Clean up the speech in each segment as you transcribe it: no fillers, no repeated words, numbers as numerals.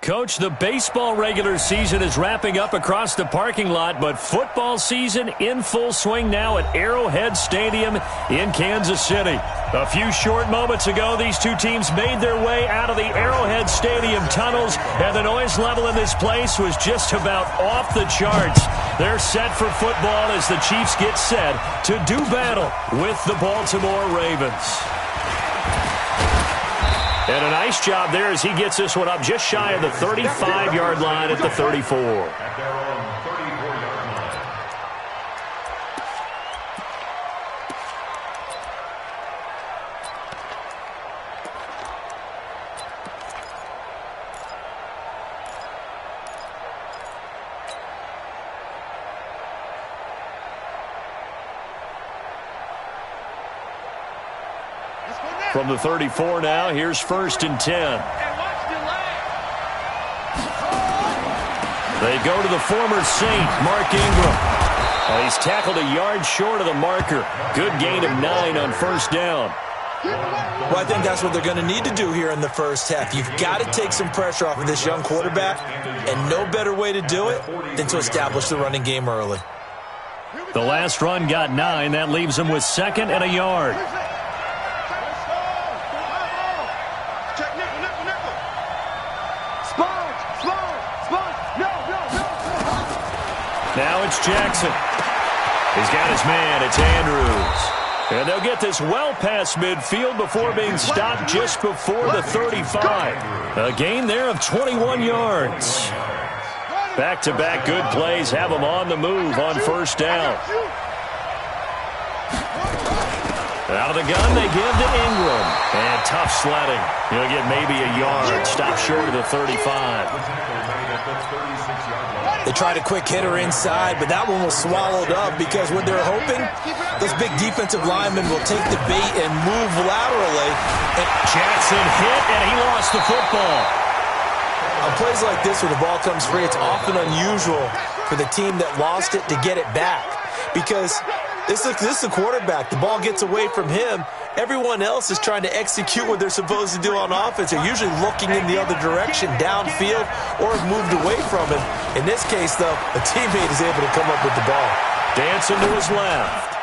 Coach, the baseball regular season is wrapping up across the parking lot, but football season in full swing now at Arrowhead Stadium in Kansas City. A few short moments ago, these two teams made their way out of the Arrowhead Stadium tunnels, and the noise level in this place was just about off the charts. They're set for football as the Chiefs get set to do battle with the Baltimore Ravens. And a nice job there as he gets this one up just shy of the 35-yard line at the 34. From the 34 now, here's 1st and 10. They go to the former Saint, Mark Ingram. He's tackled a yard short of the marker. Good gain of 9 on 1st down. Well, I think that's what they're going to need to do here in the first half. You've got to take some pressure off of this young quarterback, and no better way to do it than to establish the running game early. The last run got 9. That leaves him with 2nd and a yard. Now it's Jackson. He's got his man. It's Andrews. And they'll get this well past midfield before being stopped just before the 35. A gain there of 21 yards. Back-to-back good plays have them on the move on 1st down. Out of the gun, they give to Ingram. And tough sledding. He'll get maybe a yard. Stop short of the 35. They tried a quick hitter inside, but that one was swallowed up because what they're hoping, those big defensive linemen will take the bait and move laterally. And Jackson hit, and he lost the football. On plays like this where the ball comes free, it's often unusual for the team that lost it to get it back because this is the quarterback. The ball gets away from him. Everyone else is trying to execute what they're supposed to do on offense. They're usually looking in the other direction, downfield, or have moved away from him. In this case, though, a teammate is able to come up with the ball. Dancing to his left.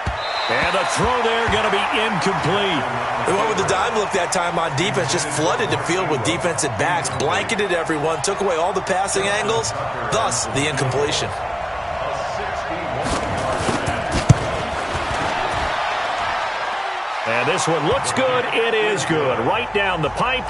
And the throw there going to be incomplete. They went with the dime look that time on defense, just flooded the field with defensive backs, blanketed everyone, took away all the passing angles, thus the incompletion. And this one looks good. It is good. Right down the pipe.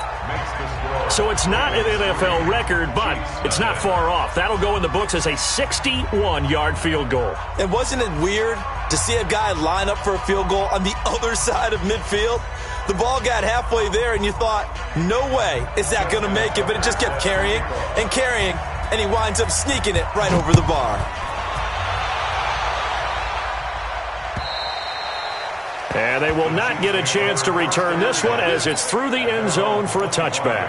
So it's not an NFL record, but it's not far off. That'll go in the books as a 61-yard field goal. And wasn't it weird to see a guy line up for a field goal on the other side of midfield? The ball got halfway there, and you thought, no way is that going to make it. But it just kept carrying, and he winds up sneaking it right over the bar. And they will not get a chance to return this one as it's through the end zone for a touchback.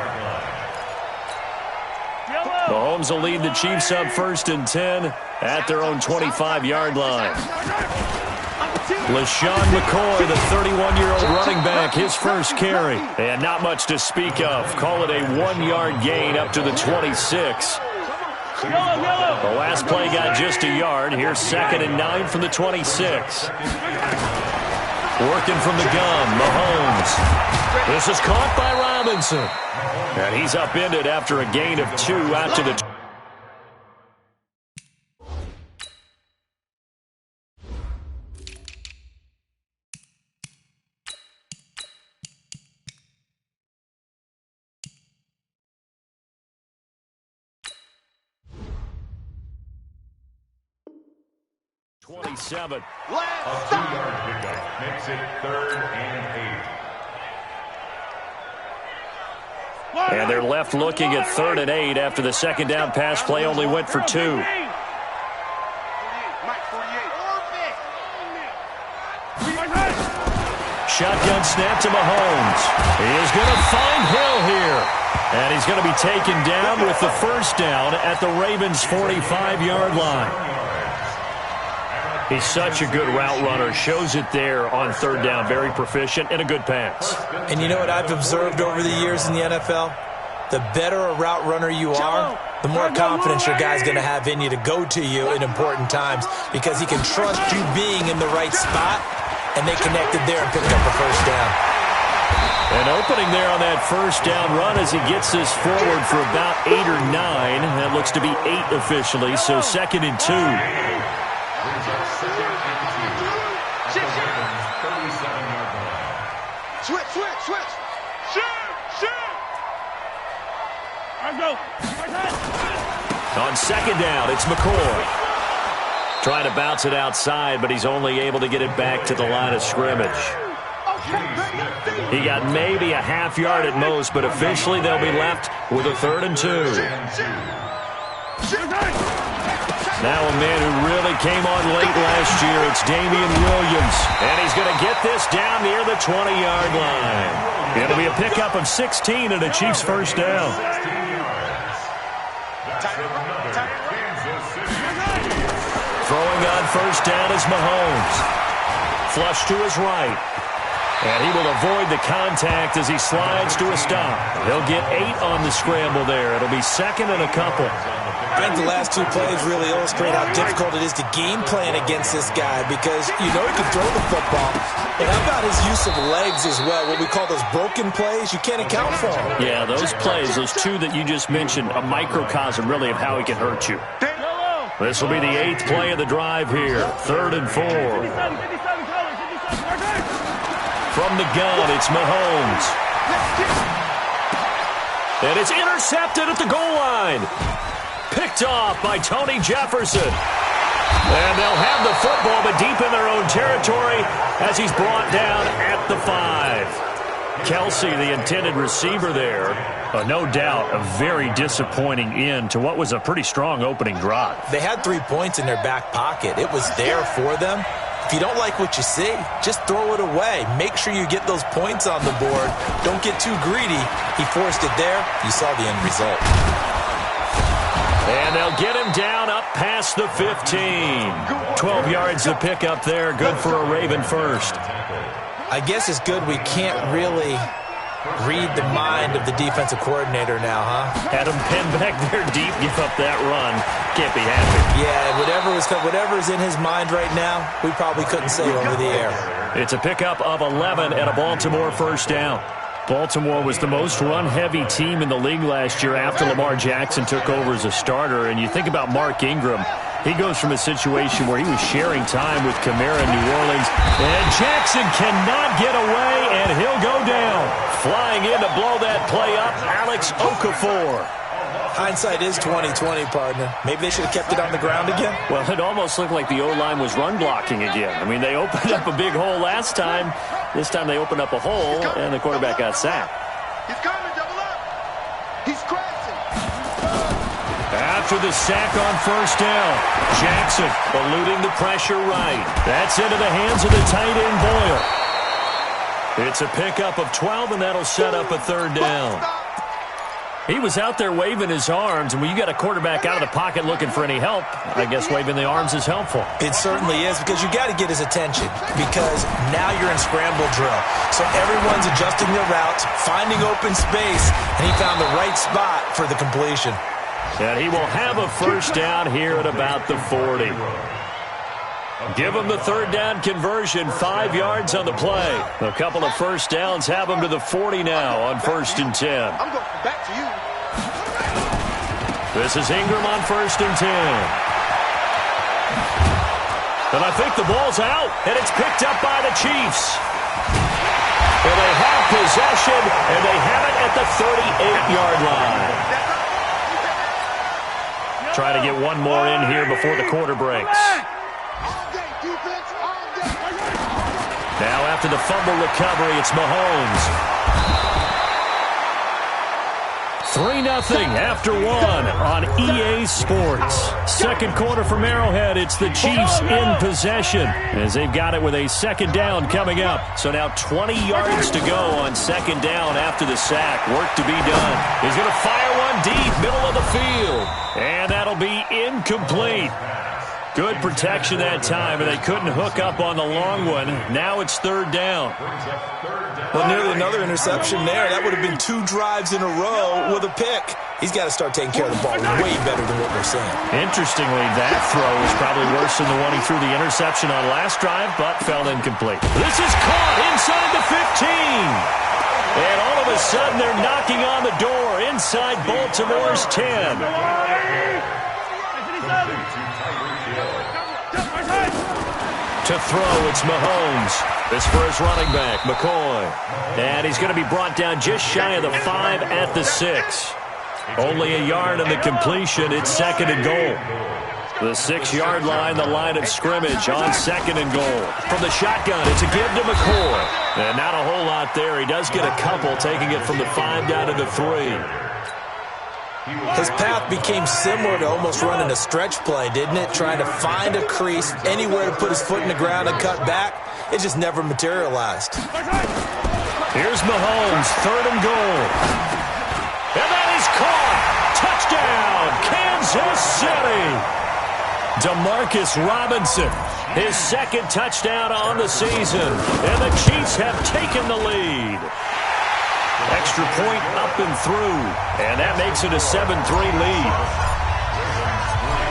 Mahomes will lead the Chiefs up 1st and 10 at their own 25-yard line. LaShawn McCoy, the 31-year-old running back, his first carry. And not much to speak of. Call it a 1-yard gain up to the 26. The last play got just a yard. Here's 2nd and 9 from the 26. Working from the gun, Mahomes. This is caught by Robinson. And he's upended after a gain of 2 out to the 27. A 2-yard pickup makes it 3rd and 8. And they're left looking at 3rd and 8 after the 2nd down pass play only went for 2. Shotgun snap to Mahomes. He is going to find Hill here. And he's going to be taken down with the 1st down at the Ravens' 45-yard line. He's such a good route runner. Shows it there on 3rd down. Very proficient and a good pass. And you know what I've observed over the years in the NFL? the better a route runner you are, the more confidence your guy's going to have in you to go to you in important times because he can trust you being in the right spot, and they connected there and picked up a first down. An opening there on that first down run as he gets this forward for about 8 or 9. That looks to be 8 officially, so 2nd and 2. Switch. Shoot. On 2nd down, it's McCoy. Trying to bounce it outside, but he's only able to get it back to the line of scrimmage. He got maybe a half yard at most, but officially they'll be left with a 3rd and 2. Now a man who really came on late last year, it's Damian Williams. And he's going to get this down near the 20-yard line. It'll be a pickup of 16 and a Chiefs first down. Throwing on first down is Mahomes. Flush to his right. And he will avoid the contact as he slides to a stop. He'll get 8 on the scramble there. It'll be 2nd and a couple. I think the last 2 plays really illustrate how difficult it is to game plan against this guy because you know he can throw the football. But how about his use of legs as well? What we call those broken plays, you can't account for them. Yeah, those plays, those 2 that you just mentioned, a microcosm really of how he can hurt you. This will be the 8th play of the drive here. 3rd and 4. From the gun, it's Mahomes. And it's intercepted at the goal line. Picked off by Tony Jefferson. And they'll have the football, but deep in their own territory as he's brought down at the 5. Kelsey, the intended receiver there. No doubt a very disappointing end to what was a pretty strong opening drive. They had 3 points in their back pocket. It was there for them. If you don't like what you see, just throw it away. Make sure you get those points on the board. Don't get too greedy. He forced it there. You saw the end result. And they'll get him down up past the 15. 12 yards to pick up there. Good for a Raven first. I guess it's good we can't really read the mind of the defensive coordinator now, huh? Had him pinned back there deep, give up that run. Can't be happy. Yeah, whatever is in his mind right now, we probably couldn't say over the air. It's a pickup of 11 and a Baltimore first down. Baltimore was the most run-heavy team in the league last year after Lamar Jackson took over as a starter. And you think about Mark Ingram, he goes from a situation where he was sharing time with Kamara in New Orleans. And Jackson cannot get away, and he'll go down. Flying in to blow that play up, Alex Okafor. Hindsight is 20/20, partner. Maybe they should have kept it on the ground again. Well, it almost looked like the O-line was run blocking again. I mean, they opened up a big hole last time. This time they opened up a hole, and the quarterback got sacked. He's coming, double up. He's crashing. After the sack on first down, Jackson eluding the pressure right. That's into the hands of the tight end, Boyle. It's a pickup of 12, and that'll set up a 3rd down. He was out there waving his arms, and when you got a quarterback out of the pocket looking for any help, I guess waving the arms is helpful. It certainly is, because you got to get his attention, because now you're in scramble drill. So everyone's adjusting their routes, finding open space, and he found the right spot for the completion. And he will have a first down here at about the 40. Give him the 3rd down conversion, 5 yards on the play. A couple of first downs have him to the 40 now on 1st and 10. I'm going back to you. This is Ingram on 1st and 10. And I think the ball's out, and it's picked up by the Chiefs. Well, they have possession, and they have it at the 38-yard line. Try to get one more in here before the quarter breaks. Now after the fumble recovery, it's Mahomes. 3-0 after 1 on EA Sports. Second quarter from Arrowhead. It's the Chiefs in possession as they've got it with a 2nd down coming up. So now 20 yards to go on 2nd down after the sack. Work to be done. He's going to fire one deep, middle of the field. And that'll be incomplete. Good protection that time, and they couldn't hook up on the long one. Now it's third down. Well, nearly another interception there. That would have been 2 drives in a row with a pick. He's got to start taking care of the ball way better than what we're seeing. Interestingly, that throw was probably worse than the one he threw the interception on last drive, but fell incomplete. This is caught inside the 15. And all of a sudden, they're knocking on the door inside Baltimore's 10. To throw, it's Mahomes. This for his running back, McCoy. And he's going to be brought down just shy of the 5 at the 6. Only a yard on the completion. It's second and goal. The 6-yard line, the line of scrimmage on second and goal. From the shotgun, it's a give to McCoy. And not a whole lot there. He does get a couple, taking it from the 5 down to the 3. His path became similar to almost running a stretch play, didn't it? Trying to find a crease, anywhere to put his foot in the ground and cut back. It just never materialized. Here's Mahomes, third and goal. And that is caught. Touchdown, Kansas City. Demarcus Robinson, his second touchdown on the season. And the Chiefs have taken the lead. Extra point up and through, and that makes it a 7-3 lead.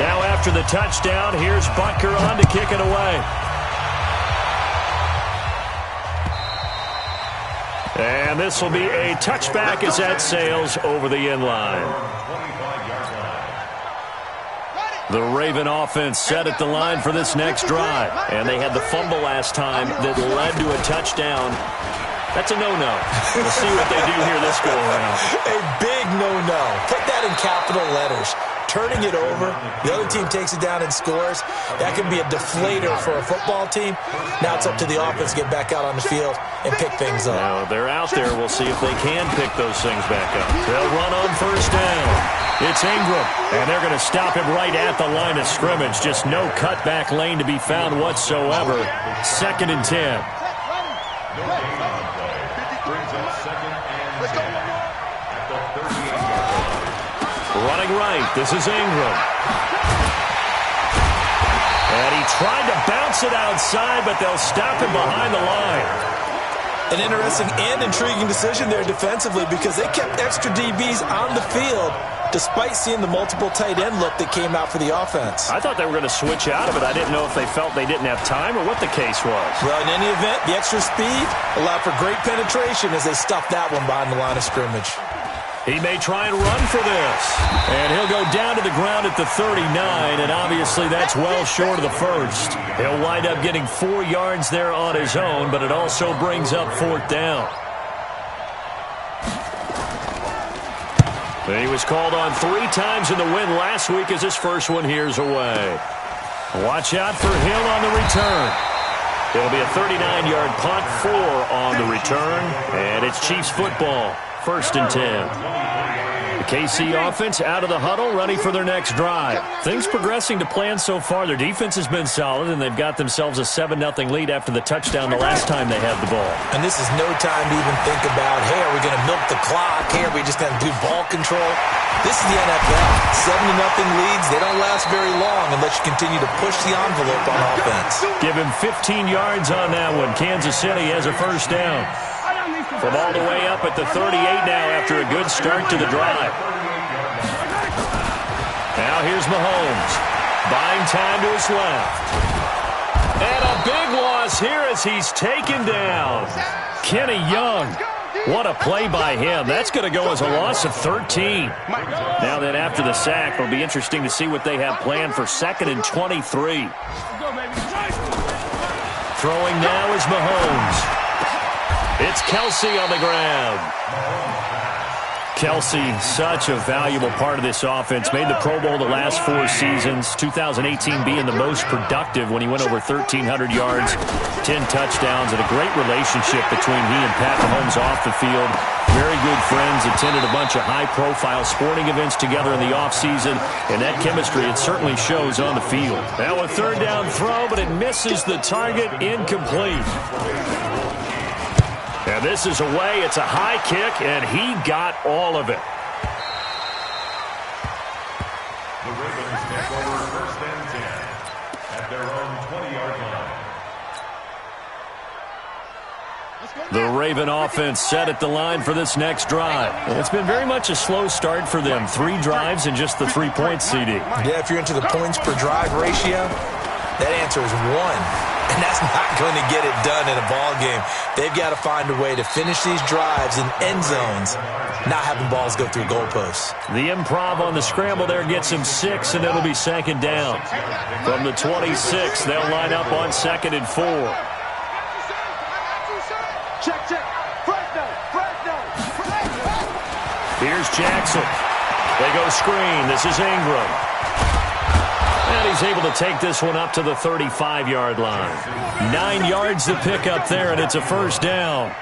Now after the touchdown, here's Butker on to kick it away. And this will be a touchback as that sails over the end line. The Raven offense set at the line for this next drive, and they had the fumble last time that led to a touchdown. That's a no-no. We'll see what they do here this go-around. A big no-no. Put that in capital letters. Turning it over, the other team takes it down and scores. That can be a deflator for a football team. Now it's up to the offense to get back out on the field and pick things up. Now they're out there. We'll see if they can pick those things back up. They'll run on first down. It's Ingram, and they're going to stop him right at the line of scrimmage. Just no cutback lane to be found whatsoever. Second and 10. Running right, this is Ingram. And he tried to bounce it outside, but they'll stop him behind the line. An interesting and intriguing decision there defensively because they kept extra DBs on the field despite seeing the multiple tight end look that came out for the offense. I thought they were going to switch out of it. I didn't know if they felt they didn't have time or what the case was. Well, in any event, the extra speed allowed for great penetration as they stuffed that one behind the line of scrimmage. He may try and run for this. And he'll go down to the ground at the 39, and obviously that's well short of the first. He'll wind up getting 4 yards there on his own, but it also brings up fourth down. He was called on 3 times in the win last week as his first one here's away. Watch out for Hill on the return. It'll be a 39-yard punt, 4 on the return, and it's Chiefs football. First and 10. The KC offense out of the huddle, ready for their next drive. Things progressing to plan so far. Their defense has been solid, and they've got themselves a 7-0 lead after the touchdown the last time they had the ball. And this is no time to even think about, hey, are we going to milk the clock? Hey, are we just going to do ball control? This is the NFL. 7-0 leads, they don't last very long unless you continue to push the envelope on offense. Give him 15 yards on that one. Kansas City has a first down. From all the way up at the 38 now after a good start to the drive. Now here's Mahomes. Buying time to his left. And a big loss here as he's taken down. Kenny Young. What a play by him. That's going to go as a loss of 13. Now then after the sack, it'll be interesting to see what they have planned for second and 23. Throwing now is Mahomes. It's Kelsey on the ground. Kelsey, such a valuable part of this offense. Made the Pro Bowl the last 4 seasons. 2018 being the most productive when he went over 1,300 yards, 10 touchdowns, and a great relationship between he and Pat Mahomes off the field. Very good friends, attended a bunch of high-profile sporting events together in the offseason, and that chemistry, it certainly shows on the field. Now a third down throw, but it misses the target, incomplete. And this is away. It's a high kick, and he got all of it. The Ravens take over first and 20-yard line. The Raven offense set at the line for this next drive. It's been very much a slow start for them. 3 drives and just the 3 points, CD. Yeah, if you're into the points per drive ratio, that answer is 1. And that's not going to get it done in a ball game. They've got to find a way to finish these drives in end zones, not having balls go through goalposts. The improv on the scramble there gets him 6, and it'll be second down. From the 26, they'll line up on 2nd and 4. Check. Fresno. Here's Jackson. They go screen. This is Ingram. And he's able to take this one up to the 35-yard line. 9 yards to pick up there, and it's a first down.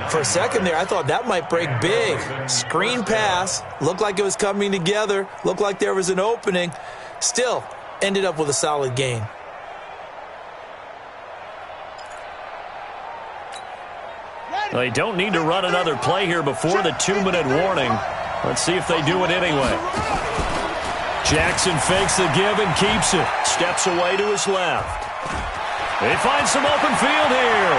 For a second there, I thought that might break big. Screen pass. Looked like it was coming together. Looked like there was an opening. Still, ended up with a solid gain. They don't need to run another play here before the 2-minute warning. Let's see if they do it anyway. Jackson fakes the give and keeps it. Steps away to his left. They find some open field here.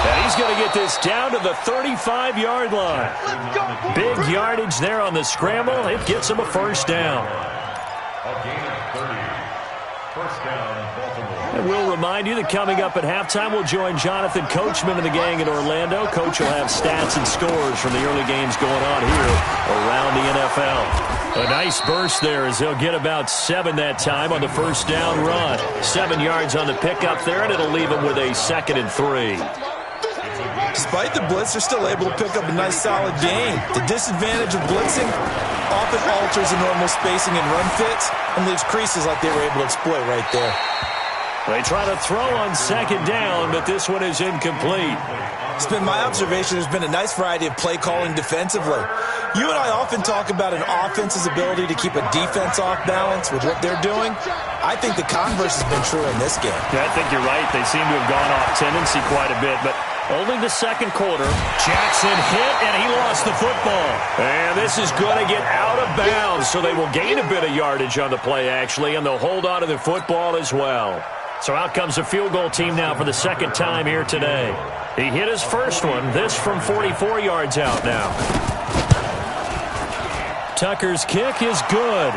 And he's going to get this down to the 35-yard line. Big yardage there on the scramble. It gets him a first down. A gain of 30. First down, Baltimore. And we'll remind you that coming up at halftime, we'll join Jonathan Coachman and the gang in Orlando. Coach will have stats and scores from the early games going on here around the NFL. A nice burst there as he'll get about 7 that time on the first down run. 7 yards on the pickup there, and it'll leave him with a 2nd and 3. Despite the blitz, they're still able to pick up a nice solid gain. The disadvantage of blitzing often alters the normal spacing and run fits and leaves creases like they were able to exploit right there. They try to throw on 2nd down, but this one is incomplete. It's been my observation there's been a nice variety of play calling defensively. You and I often talk about an offense's ability to keep a defense off balance with what they're doing. I think the converse has been true in this game. Yeah, I think you're right. They seem to have gone off tendency quite a bit, but only the second quarter. Jackson hit, and he lost the football. And this is going to get out of bounds, so they will gain a bit of yardage on the play, actually, and they'll hold on to the football as well. So out comes a field goal team now for the second time here today. He hit his first one, this from 44 yards out now. Tucker's kick is good.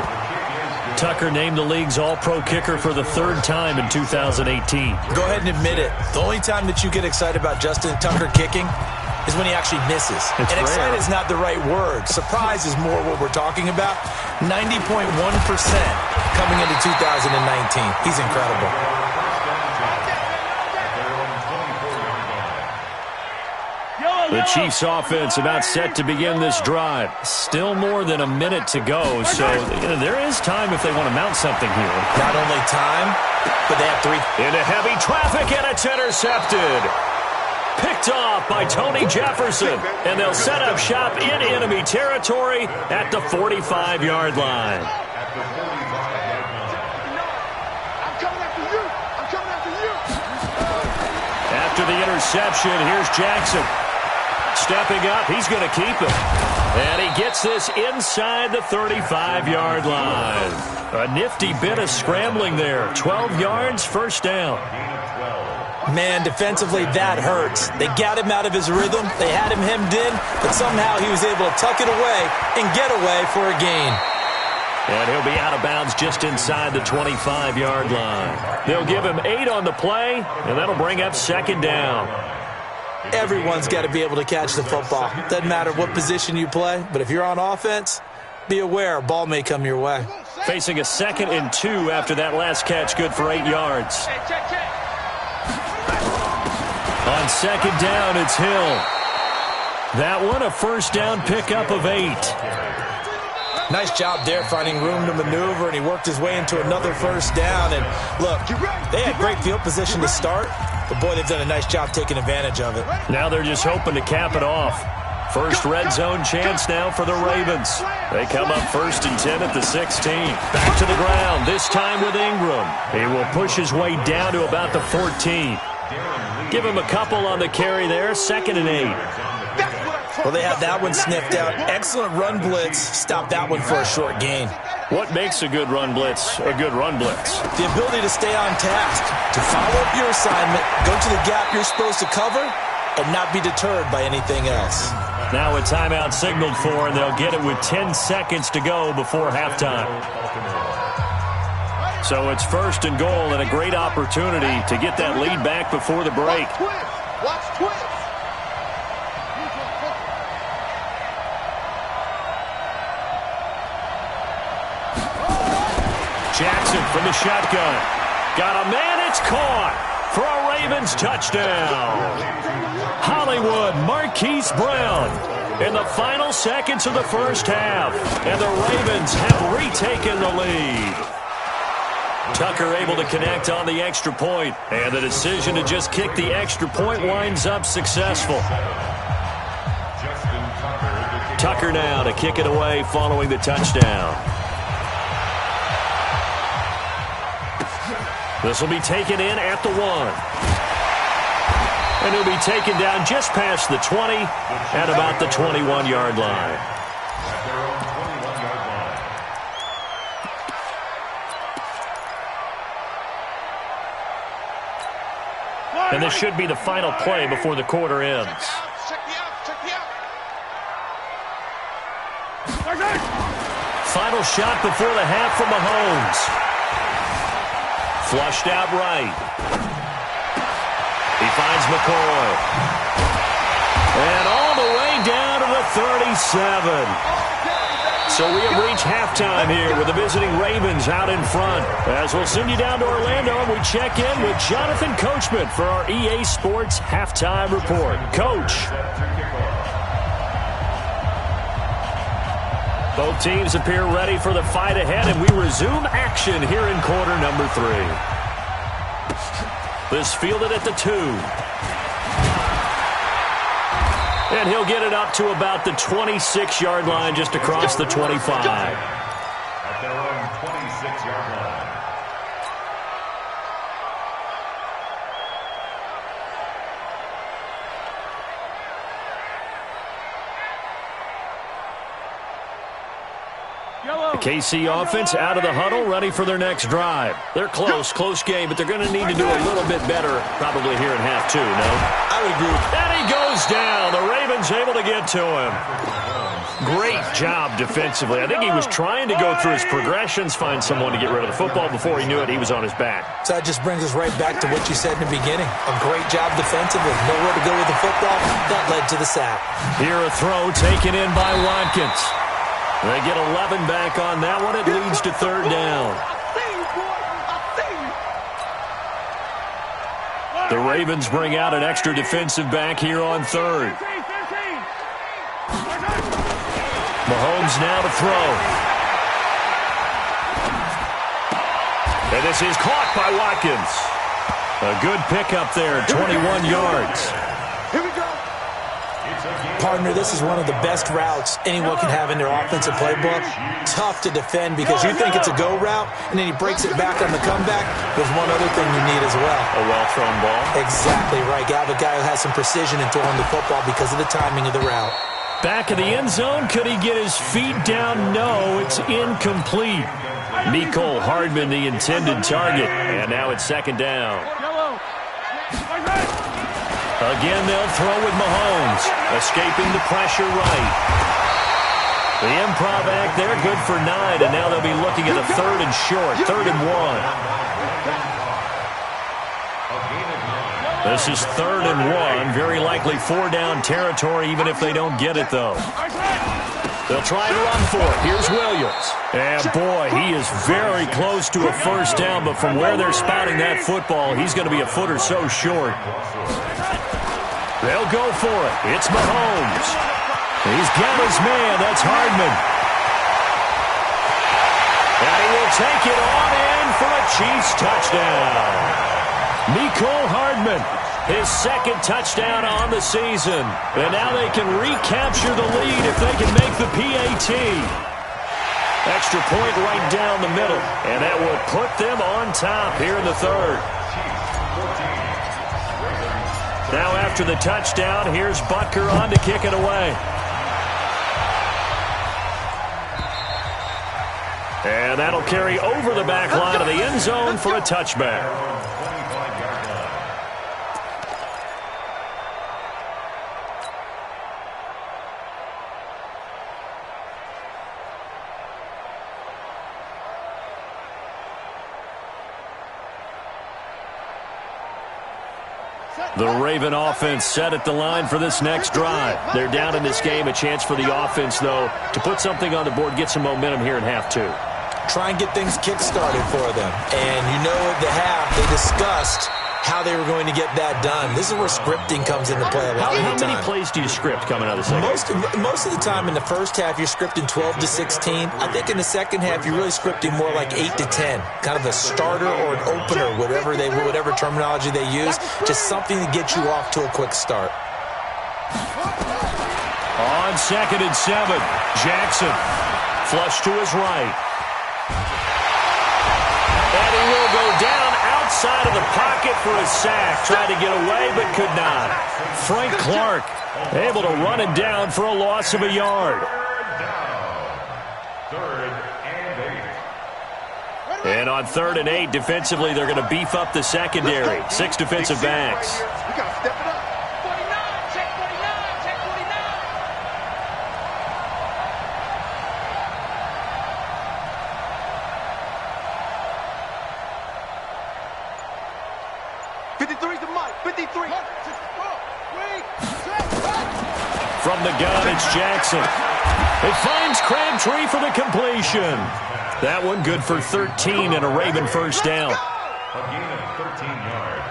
Tucker named the league's all-pro kicker for the 3rd time in 2018. Go ahead and admit it. The only time that you get excited about Justin Tucker kicking is when he actually misses. It's and rare. excited is not the right word. Surprise is more what we're talking about. 90.1% coming into 2019. He's incredible. The Chiefs offense about set to begin this drive. Still more than a minute to go, so there is time if they want to mount something here. Not only time, but they have 3. Into heavy traffic, and it's intercepted. Picked off by Tony Jefferson, and they'll set up shop in enemy territory at the 45-yard line. After the interception, here's Jackson. Stepping up, he's going to keep it. And he gets this inside the 35-yard line. A nifty bit of scrambling there. 12 yards, first down. Man, defensively, that hurts. They got him out of his rhythm. They had him hemmed in, but somehow he was able to tuck it away and get away for a gain. And he'll be out of bounds just inside the 25-yard line. They'll give him 8 on the play, and that'll bring up second down. Everyone's got to be able to catch the football. Doesn't matter what position you play, but if you're on offense, be aware a ball may come your way. Facing a 2nd and 2 after that last catch, good for 8 yards. On second down, it's Hill. That one, a first down pickup of 8. Nice job there finding room to maneuver, and he worked his way into another first down. And look, they had great field position to start, but boy, they've done a nice job taking advantage of it. Now they're just hoping to cap it off. First red zone chance now for the Ravens. They come up 1st and 10 at the 16. Back to the ground, this time with Ingram. He will push his way down to about the 14. Give him a couple on the carry there, 2nd and 8. Well, they had that one sniffed out. Excellent run blitz. Stopped that one for a short gain. What makes a good run blitz a good run blitz? The ability to stay on task, to follow up your assignment, go to the gap you're supposed to cover, and not be deterred by anything else. Now a timeout signaled for, and they'll get it with 10 seconds to go before halftime. So it's first and goal, and a great opportunity to get that lead back before the break. Watch twist. Jackson from the shotgun. Got a man, it's caught for a Ravens touchdown. Hollywood Marquise Brown in the final seconds of the first half. And the Ravens have retaken the lead. Tucker able to connect on the extra point, and the decision to just kick the extra point winds up successful. Tucker now to kick it away following the touchdown. This will be taken in at the 1. And he'll be taken down just past the 20 at about the 21-yard line. And this should be the final play before the quarter ends. Final shot before the half from Mahomes. Flushed out right. He finds McCoy. And all the way down to the 37. So we have reached halftime here with the visiting Ravens out in front. As we'll send you down to Orlando, and we check in with Jonathan Coachman for our EA Sports Halftime Report. Coach. Both teams appear ready for the fight ahead, and we resume action here in quarter number 3. This fielded at the 2. And he'll get it up to about the 26-yard line, just across the 25. At their own 26-yard line. The KC offense out of the huddle, ready for their next drive. They're close game, but they're going to need to do a little bit better probably here in half 2, no? I would agree. And he goes down. The Ravens able to get to him. Great job defensively. I think he was trying to go through his progressions, find someone to get rid of the football. Before he knew it, he was on his back. So that just brings us right back to what you said in the beginning. A great job defensively. Nowhere to go with the football. That led to the sack. Here a throw taken in by Watkins. They get 11 back on that one. It leads to third down. The Ravens bring out an extra defensive back here on third. Mahomes now to throw. And this is caught by Watkins. A good pickup there, 21 yards. Here we go. Partner, this is one of the best routes anyone can have in their offensive playbook. Tough to defend because you think it's a go route, and then he breaks it back on the comeback. There's one other thing you need as well. A well-thrown ball. Exactly right. You have a guy who has some precision in throwing the football because of the timing of the route. Back in the end zone. Could he get his feet down? No, it's incomplete. Mecole Hardman, the intended target. And now it's second down. Again, they'll throw with Mahomes. Escaping the pressure right. The improv act there, good for 9. And now they'll be looking at a third and short. 3rd and 1. This is 3rd and 1. Very likely 4-down territory, even if they don't get it, though. They'll try to run for it. Here's Williams. And, boy, he is very close to a first down, but from where they're spotting that football, he's going to be a foot or so short. They'll go for it. It's Mahomes. He's got his man. That's Hardman. And he will take it on in for a Chiefs touchdown. Mecole Hardman, his second touchdown on the season. And now they can recapture the lead if they can make the PAT. Extra point right down the middle. And that will put them on top here in the third. Now after the touchdown, here's Butker on to kick it away. And that'll carry over the back line of the end zone for a touchback. The Raven offense set at the line for this next drive. They're down in this game. A chance for the offense, though, to put something on the board, get some momentum here in half two. Try and get things kick-started for them. And you know at the half, they discussed how they were going to get that done. This is where scripting comes into play a lot of the time. How many plays do you script coming out of the second? Most of the time in the first half, you're scripting 12 to 16. I think in the second half, you're really scripting more like 8 to 10. Kind of a starter or an opener, whatever terminology they use. Just something to get you off to a quick start. On 2nd and 7, Jackson. Flush to his right. And he will go down outside of the pocket for a sack. Tried to get away, but could not. Frank Clark able to run it down for a loss of a yard. And on 3rd and 8, defensively, they're going to beef up the secondary. 6 defensive backs. We got to step it up. 49, check 49, check 53's the mic. 53. From the gun, it's Jackson. It finds Crabtree for the completion. That one good for 13 and a Raven first down. A gain of 13 yards.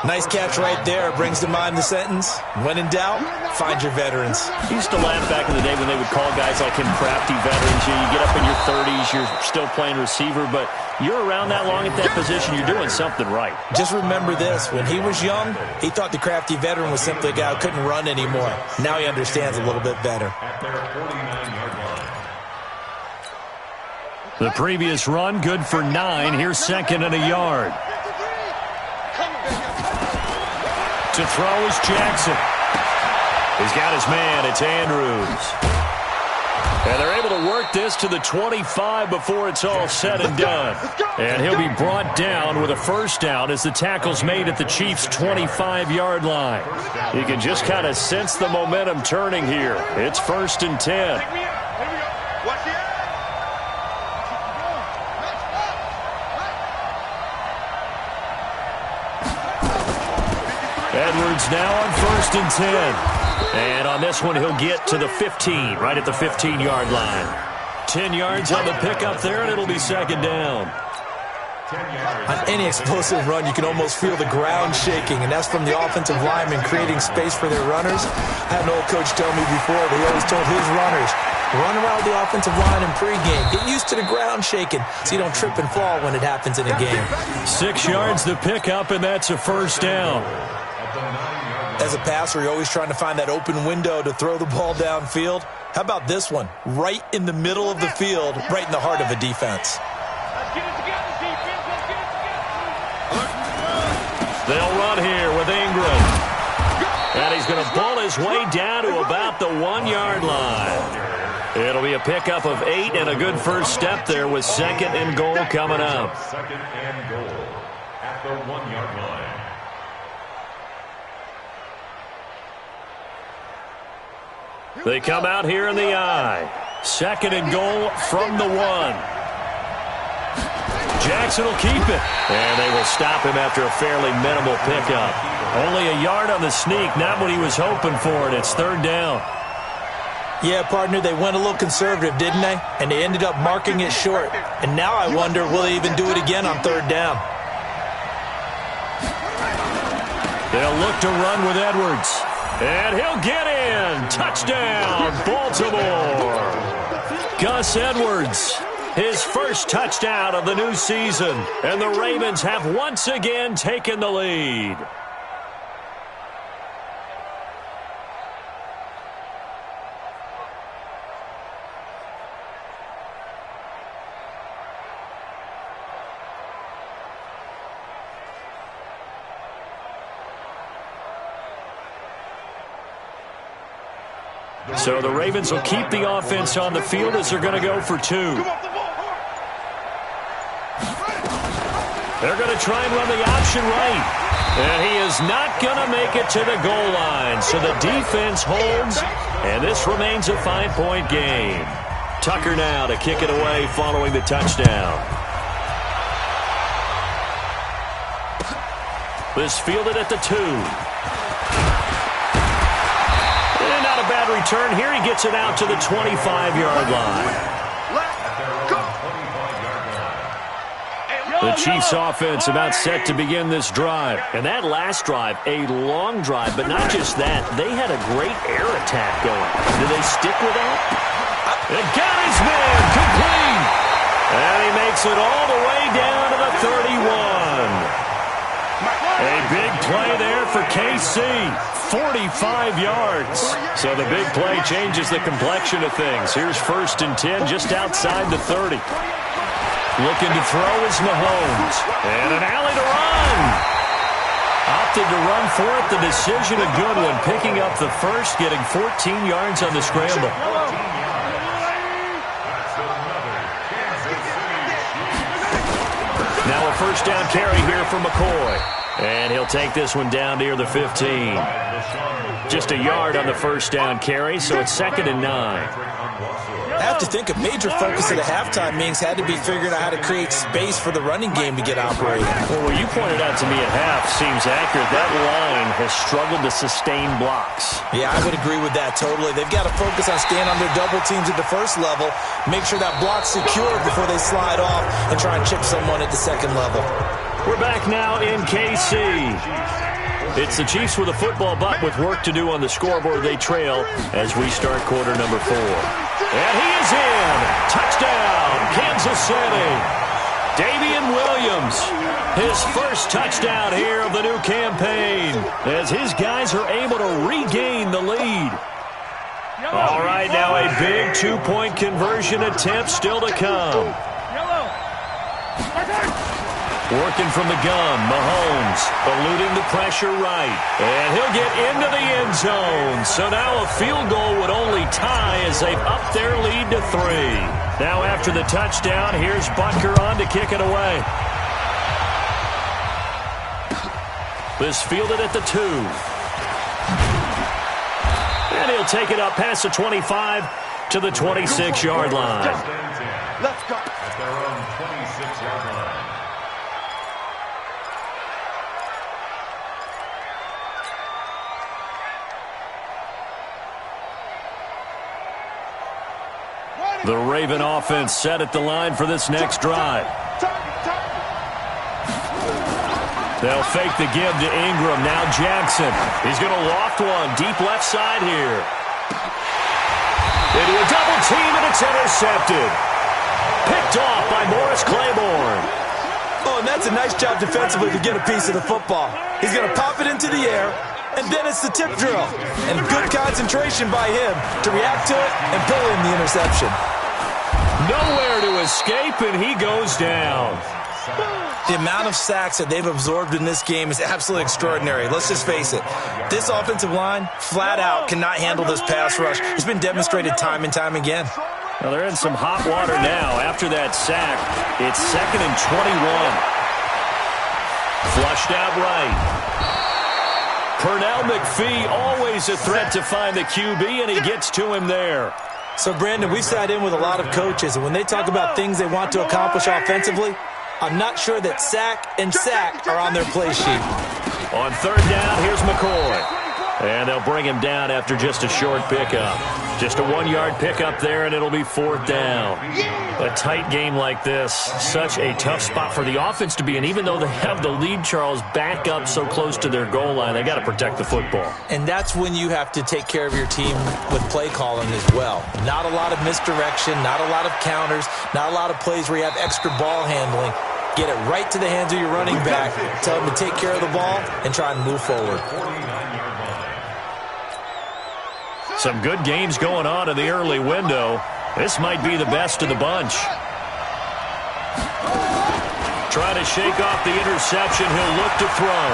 Nice catch right there. Brings to mind the sentence, when in doubt, find your veterans. I used to laugh back in the day when they would call guys like him crafty veterans. You get up in your 30s, you're still playing receiver, but you're around that long at that position, you're doing something right. Just remember this. When he was young, he thought the crafty veteran was simply a guy who couldn't run anymore. Now he understands a little bit better. At their 49-yard line. The previous run, good for 9. Here's 2nd and a yard. To throw is Jackson. He's got his man. It's Andrews. And they're able to work this to the 25 before it's all said and done. And he'll be brought down with a first down as the tackle's made at the Chiefs' 25-yard line. You can just kind of sense the momentum turning here. It's 1st and 10. Watch the eye. Edwards now on 1st and 10. And on this one, he'll get to the 15, right at the 15-yard line. 10 yards on the pickup there, and it'll be 2nd down. On any explosive run, you can almost feel the ground shaking, and that's from the offensive linemen creating space for their runners. I had an old coach tell me before, he always told his runners, run around the offensive line in pregame. Get used to the ground shaking so you don't trip and fall when it happens in a game. 6 yards the pickup, and that's a first down. As a passer, you're always trying to find that open window to throw the ball downfield. How about this one? Right in the middle of the field, right in the heart of a defense. They'll run here with Ingram. And he's going to pull his way down to about the 1-yard line. It'll be a pickup of 8 and a good first step there with 2nd and goal coming up. 2nd and goal at the 1-yard line. They come out here in the eye. 2nd and goal from the 1. Jackson will keep it. And they will stop him after a fairly minimal pickup. Only a yard on the sneak, not what he was hoping for, and it's 3rd down. Yeah, partner, they went a little conservative, didn't they? And they ended up marking it short. And now I wonder, will they even do it again on 3rd down? They'll look to run with Edwards. And he'll get in. Touchdown, Baltimore. Gus Edwards, his first touchdown of the new season. And the Ravens have once again taken the lead. So the Ravens will keep the offense on the field as they're going to go for 2. They're going to try and run the option right. And he is not going to make it to the goal line. So the defense holds, and this remains a 5-point game. Tucker now to kick it away following the touchdown. This fielded at the 2. And not a bad return here. He gets it out to the 25-yard line. The Chiefs offense about set to begin this drive. And that last drive, a long drive, but not just that. They had a great air attack going. Do they stick with that? And got his man complete. And he makes it all the way down to the 31. A big play there for KC. 45 yards. So the big play changes the complexion of things. Here's 1st and 10 just outside the 30. Looking to throw is Mahomes. And an alley to run. Opted to run for it. The decision a good one. Picking up the first, getting 14 yards on the scramble. Now a 1st down carry here for McCoy. And he'll take this one down near the 15. Just a yard on the 1st down carry, so it's 2nd and 9. I have to think a major focus of the halftime meetings had to be figuring out how to create space for the running game to get operating. Well, what you pointed out to me at half seems accurate. That line has struggled to sustain blocks. Yeah, I would agree with that totally. They've got to focus on staying under double teams at the first level, make sure that block's secure before they slide off and try and chip someone at the second level. We're back now in KC. It's the Chiefs with a football, but with work to do on the scoreboard, they trail as we start quarter number 4. And he is in. Touchdown, Kansas City. Davian Williams, his first touchdown here of the new campaign, as his guys are able to regain the lead. All right, now a big 2-point conversion attempt still to come. Working from the gun, Mahomes eluding the pressure right. And he'll get into the end zone. So now a field goal would only tie as they've upped their lead to 3. Now after the touchdown, here's Butker on to kick it away. This fielded at the 2. And he'll take it up past the 25 to the 26-yard line. Let's go. At their own 26-yard line. The Raven offense set at the line for this next drive. They'll fake the give to Ingram. Now Jackson. He's going to loft one deep left side here. Into a double team, and it's intercepted. Picked off by Morris Claiborne. Oh, and that's a nice job defensively to get a piece of the football. He's going to pop it into the air, and then it's the tip drill. And good concentration by him to react to it and pull in the interception. Nowhere to escape, and he goes down. The amount of sacks that they've absorbed in this game is absolutely extraordinary. Let's just face it. This offensive line, flat out, cannot handle this pass rush. It's been demonstrated time and time again. Well, they're in some hot water now. After that sack, it's 2nd and 21. Flushed out right. Pernell McPhee, always a threat to find the QB, and he gets to him there. So, Brandon, we've sat in with a lot of coaches, and when they talk about things they want to accomplish offensively, I'm not sure that sack and sack are on their play sheet. On 3rd down, here's McCoy. And they'll bring him down after just a short pickup. Just a 1-yard pickup there, and it'll be 4th down. A tight game like this, such a tough spot for the offense to be in. Even though they have the lead, Charles, back up so close to their goal line, they got to protect the football. And that's when you have to take care of your team with play calling as well. Not a lot of misdirection, not a lot of counters, not a lot of plays where you have extra ball handling. Get it right to the hands of your running back, tell them to take care of the ball, and try and move forward. Some good games going on in the early window. This might be the best of the bunch. Trying to shake off the interception. He'll look to throw.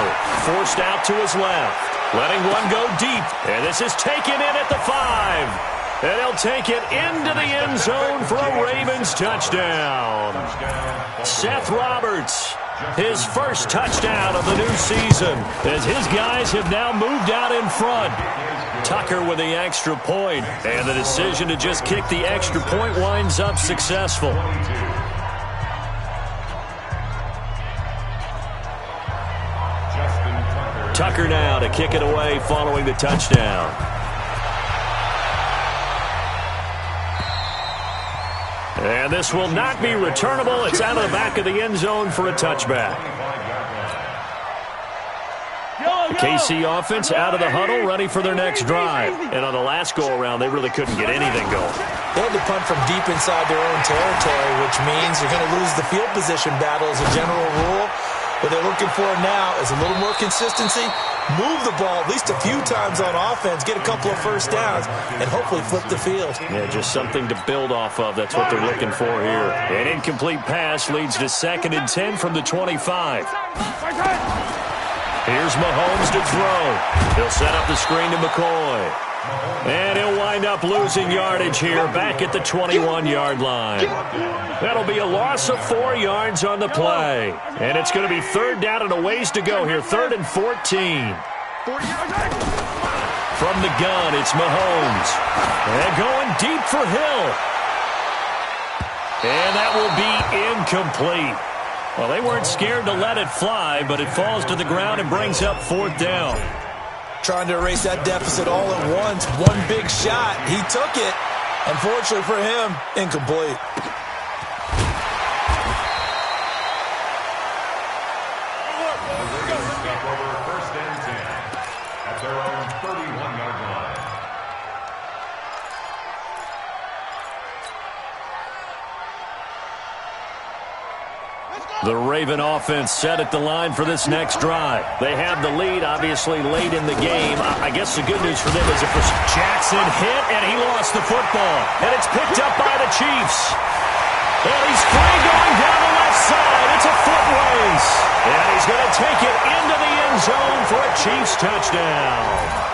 Forced out to his left. Letting one go deep. And this is taken in at the 5. And he'll take it into the end zone for a Ravens touchdown. Seth Roberts His first touchdown of the new season, as his guys have now moved out in front. Tucker with the extra point, and the decision to just kick the extra point winds up successful. Tucker now to kick it away following the touchdown. And this will not be returnable. It's out of the back of the end zone for a touchback. The KC offense out of the huddle, ready for their next drive. And on the last go-around, they really couldn't get anything going. They had to punt from deep inside their own territory, which means you're going to lose the field position battle as a general rule. What they're looking for now is a little more consistency, move the ball at least a few times on offense, get a couple of first downs, and hopefully flip the field. Yeah, just something to build off of. That's what they're looking for here. An incomplete pass leads to 2nd and 10 from the 25. Here's Mahomes to throw. He'll set up the screen to McCoy. And he'll wind up losing yardage here back at the 21-yard line. That'll be a loss of 4 yards on the play. And it's going to be 3rd down and a ways to go here. 3rd and 14. From the gun, it's Mahomes. And going deep for Hill. And that will be incomplete. Well, they weren't scared to let it fly, but it falls to the ground and brings up 4th down. Trying to erase that deficit all at once. One big shot. He took it. Unfortunately for him, incomplete. First and 10 at their own 31-yard line. The Raven offense set at the line for this next drive. They have the lead, obviously, late in the game. I guess the good news for them is if Jackson hit, and he lost the football. And it's picked up by the Chiefs. And he's free going down the left side. It's a foot race. And he's going to take it into the end zone for a Chiefs touchdown.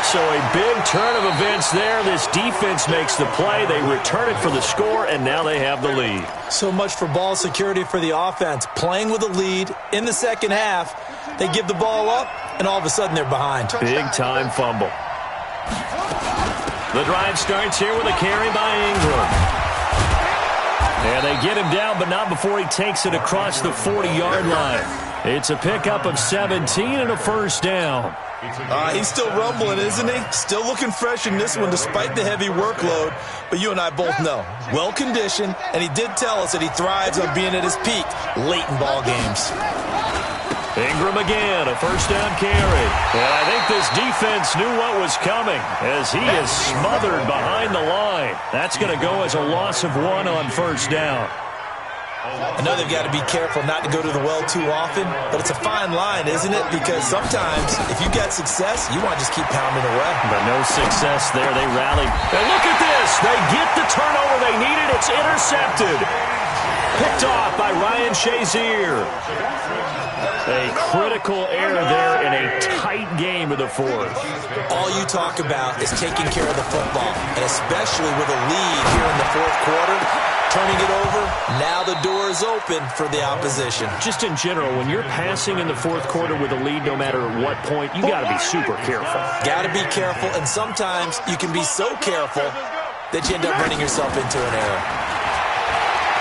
So a big turn of events there. This defense makes the play. They return it for the score, and now they have the lead. So much for ball security for the offense. Playing with a lead in the second half. They give the ball up, and all of a sudden they're behind. Big-time fumble. The drive starts here with a carry by Ingram. And they get him down, but not before he takes it across the 40-yard line. It's a pickup of 17 and a first down. He's still rumbling, isn't he? Still looking fresh in this one despite the heavy workload. But you and I both know, well-conditioned, and he did tell us that he thrives on being at his peak late in ball games. Ingram again, a first down carry. And I think this defense knew what was coming as he is smothered behind the line. That's going to go as a loss of 1 on first down. I know they've got to be careful not to go to the well too often, but it's a fine line, isn't it? Because sometimes, if you get success, you want to just keep pounding away. But no success there. They rallied. And look at this. They get the turnover they needed. It's intercepted. Picked off by Ryan Shazier. A critical error there in a tight game of the fourth. All you talk about is taking care of the football, and especially with a lead here in the fourth quarter. Turning it over, now the door is open for the opposition. Just in general, when you're passing in the fourth quarter with a lead, no matter what point, you got to be super careful. Got to be careful, and sometimes you can be so careful that you end up running yourself into an error.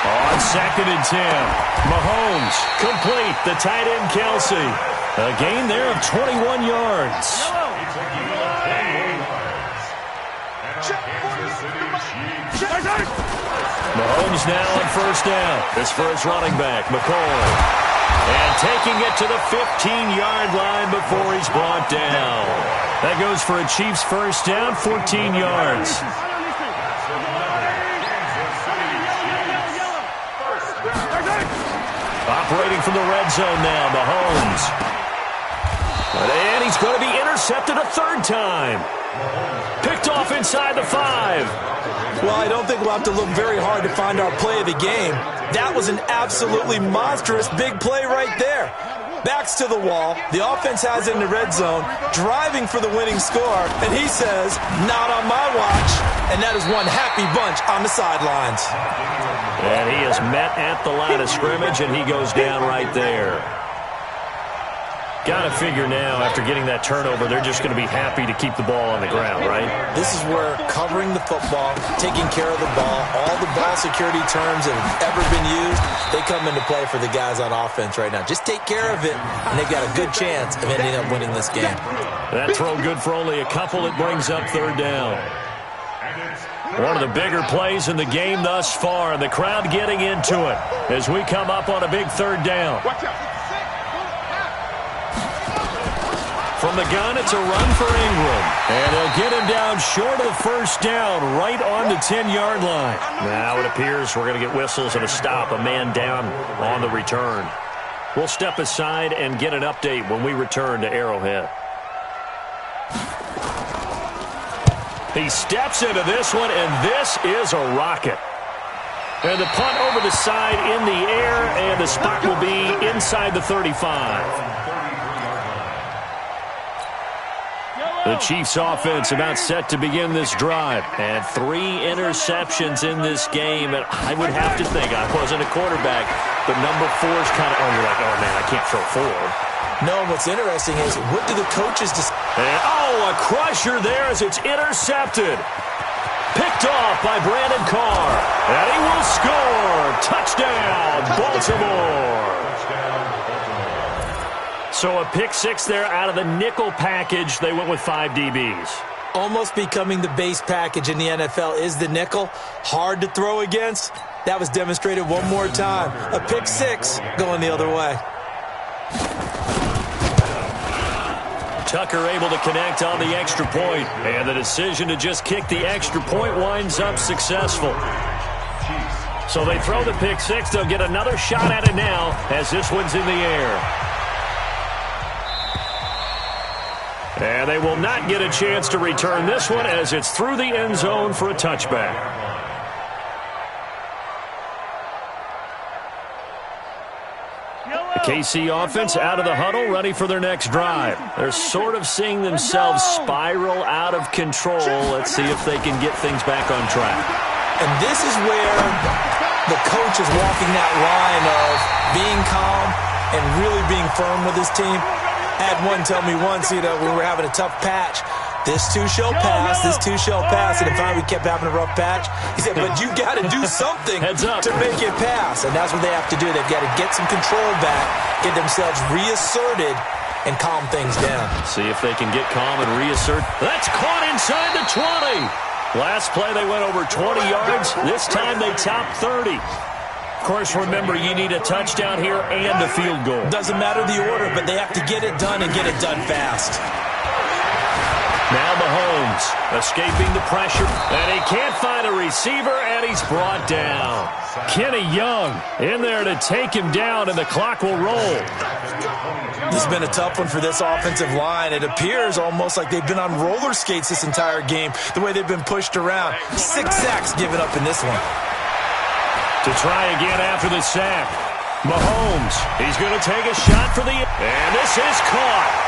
On 2nd and 10, Mahomes complete, the tight end Kelsey. A gain there of 21 yards. Mahomes now on first down. This for his running back, McCoy. And taking it to the 15-yard line before he's brought down. That goes for a Chiefs first down, 14 yards. Operating from the red zone now, Mahomes. And he's going to be intercepted a 3rd time. Picked off inside the 5. Well, I don't think we'll have to look very hard to find our play of the game. That was an absolutely monstrous big play right there. Backs to the wall. The offense has it in the red zone, driving for the winning score. And he says, not on my watch. And that is one happy bunch on the sidelines. And he is met at the line of scrimmage, and he goes down right there. Got to figure now, after getting that turnover, they're just going to be happy to keep the ball on the ground, right? This is where covering the football, taking care of the ball, all the ball security terms that have ever been used, they come into play for the guys on offense right now. Just take care of it, and they've got a good chance of ending up winning this game. That throw good for only a couple. It brings up third down. One of the bigger plays in the game thus far, and the crowd getting into it as we come up on a big third down. From the gun, it's a run for Ingram. And they'll get him down short of the first down, right on the 10-yard line. Now it appears we're going to get whistles and a stop, a man down on the return. We'll step aside and get an update when we return to Arrowhead. He steps into this one, and this is a rocket. And the punt over the side in the air, and the spot will be inside the 35. The Chiefs offense about set to begin this drive. And 3 interceptions in this game. And I would have to think, I wasn't a quarterback, but number 4 is kind of, you're like, oh, man, I can't throw 4. No, what's interesting is, what do the coaches decide? And, a crusher there as it's intercepted. Picked off by Brandon Carr. And he will score. Touchdown, Baltimore. So a pick 6 there out of the nickel package. They went with 5 DBs. Almost becoming the base package in the NFL is the nickel. Hard to throw against. That was demonstrated one more time. A pick 6 going the other way. Tucker able to connect on the extra point. And the decision to just kick the extra point winds up successful. So they throw the pick 6. They'll get another shot at it now as this one's in the air. And they will not get a chance to return this one as it's through the end zone for a touchback. The KC offense out of the huddle, ready for their next drive. They're sort of seeing themselves spiral out of control. Let's see if they can get things back on track. And this is where the coach is walking that line of being calm and really being firm with his team. I had one tell me once, we were having a tough patch. This too shall pass, this too shall pass. And if we kept having a rough patch, he said, but you got to do something to make it pass. And that's what they have to do. They've got to get some control back, get themselves reasserted, and calm things down. See if they can get calm and reassert. That's caught inside the 20. Last play, they went over 20 yards. This time, they topped 30. Of course, remember, you need a touchdown here and a field goal. Doesn't matter the order, but they have to get it done and get it done fast. Now Mahomes escaping the pressure, and he can't find a receiver, and he's brought down. Kenny Young in there to take him down, and the clock will roll. This has been a tough one for this offensive line. It appears almost like they've been on roller skates this entire game, the way they've been pushed around. 6 sacks given up in this one. To try again after the sack. Mahomes, he's going to take a shot for the... And this is caught.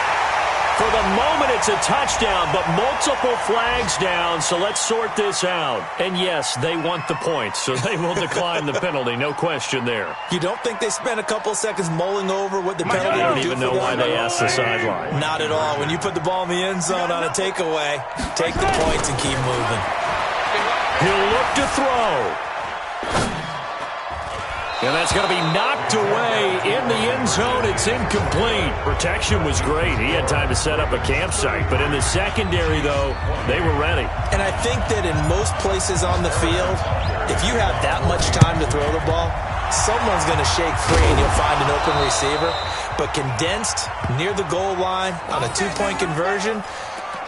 For the moment, it's a touchdown, but multiple flags down, so let's sort this out. And yes, they want the points, so they will decline the penalty, no question there. You don't think they spent a couple seconds mulling over what the penalty would do for them? I don't even know why they asked the sideline. Not at all. When you put the ball in the end zone on a takeaway, take the points and keep moving. He'll look to throw. And that's going to be knocked away in the end zone. It's incomplete. Protection was great. He had time to set up a campsite. But in the secondary, though, they were ready. And I think that in most places on the field, if you have that much time to throw the ball, someone's going to shake free and you'll find an open receiver. But condensed near the goal line on a 2-point conversion,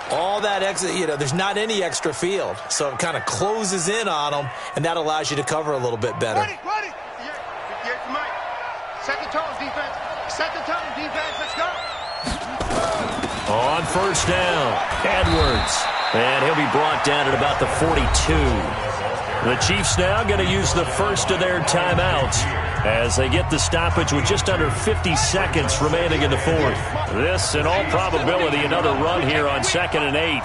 all that extra, there's not any extra field. So it kind of closes in on them, and that allows you to cover a little bit better. Ready. Set the tone, defense. Set the tone, defense. Let's go. On first down, Edwards. And he'll be brought down at about the 42. The Chiefs now going to use the first of their timeouts as they get the stoppage with just under 50 seconds remaining in the fourth. This, in all probability, another run here on 2nd and 8.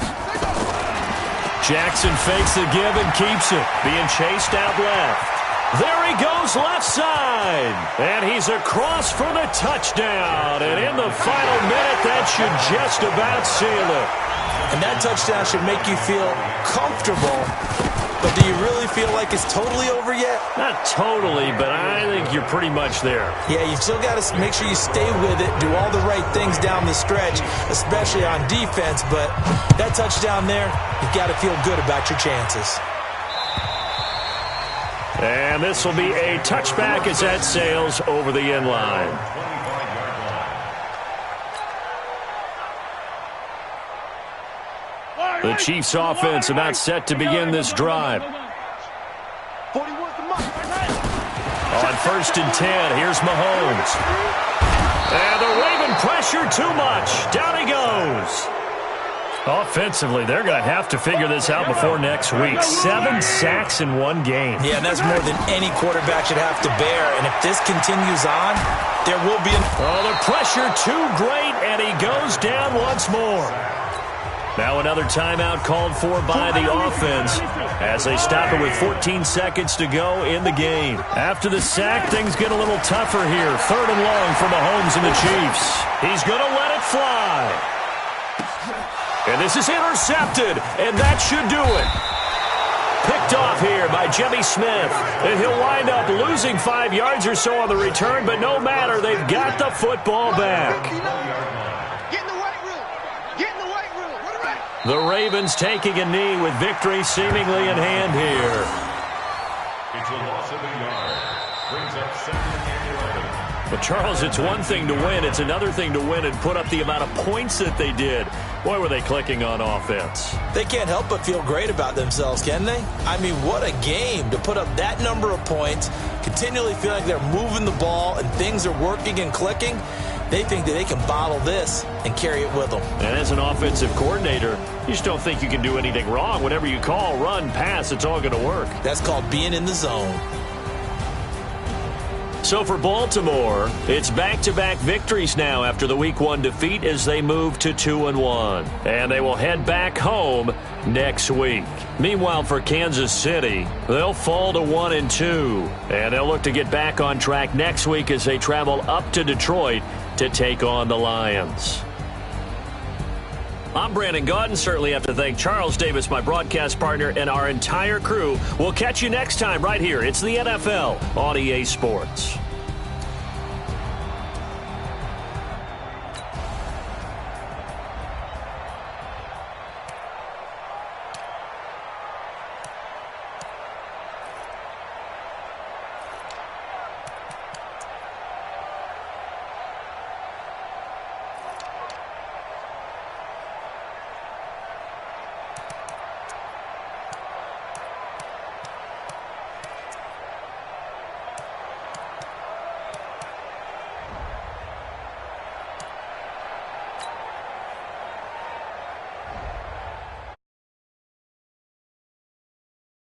Jackson fakes the give and keeps it. Being chased out left. There he goes left side. And he's across for the touchdown. And in the final minute, that should just about seal it. And that touchdown should make you feel comfortable. But do you really feel like it's totally over yet? Not totally, but I think you're pretty much there. Yeah, you still got to make sure you stay with it, do all the right things down the stretch, especially on defense. But that touchdown there, you've got to feel good about your chances. And this will be a touchback as that sails over the end line. The Chiefs offense about set to begin this drive. On 1st and 10, here's Mahomes. And the Raven pressure too much. Down he goes. Offensively, they're going to have to figure this out before next week. 7 sacks in one game. Yeah, and that's more than any quarterback should have to bear. And if this continues on, there will be the pressure too great, and he goes down once more. Now another timeout called for by the offense as they stop it with 14 seconds to go in the game. After the sack, things get a little tougher here. 3rd and long for Mahomes and the Chiefs. He's going to let it fly. And this is intercepted, and that should do it. Picked off here by Jimmy Smith. And he'll wind up losing 5 yards or so on the return, but no matter, they've got the football back. Get in the weight room. Get in the weight room. The Ravens taking a knee with victory seemingly in hand here. It's a loss of a yard. Brings up 2nd and 11. But, Charles, it's one thing to win. It's another thing to win and put up the amount of points that they did. Boy, were they clicking on offense. They can't help but feel great about themselves, can they? I mean, what a game to put up that number of points, continually feel like they're moving the ball and things are working and clicking. They think that they can bottle this and carry it with them. And as an offensive coordinator, you just don't think you can do anything wrong. Whatever you call, run, pass, it's all going to work. That's called being in the zone. So for Baltimore, it's back-to-back victories now after the Week 1 defeat as they move to 2-1. And they will head back home next week. Meanwhile, for Kansas City, they'll fall to 1-2. And they'll look to get back on track next week as they travel up to Detroit to take on the Lions. I'm Brandon Gaudin. Certainly have to thank Charles Davis, my broadcast partner, and our entire crew. We'll catch you next time right here. It's the NFL on EA Sports.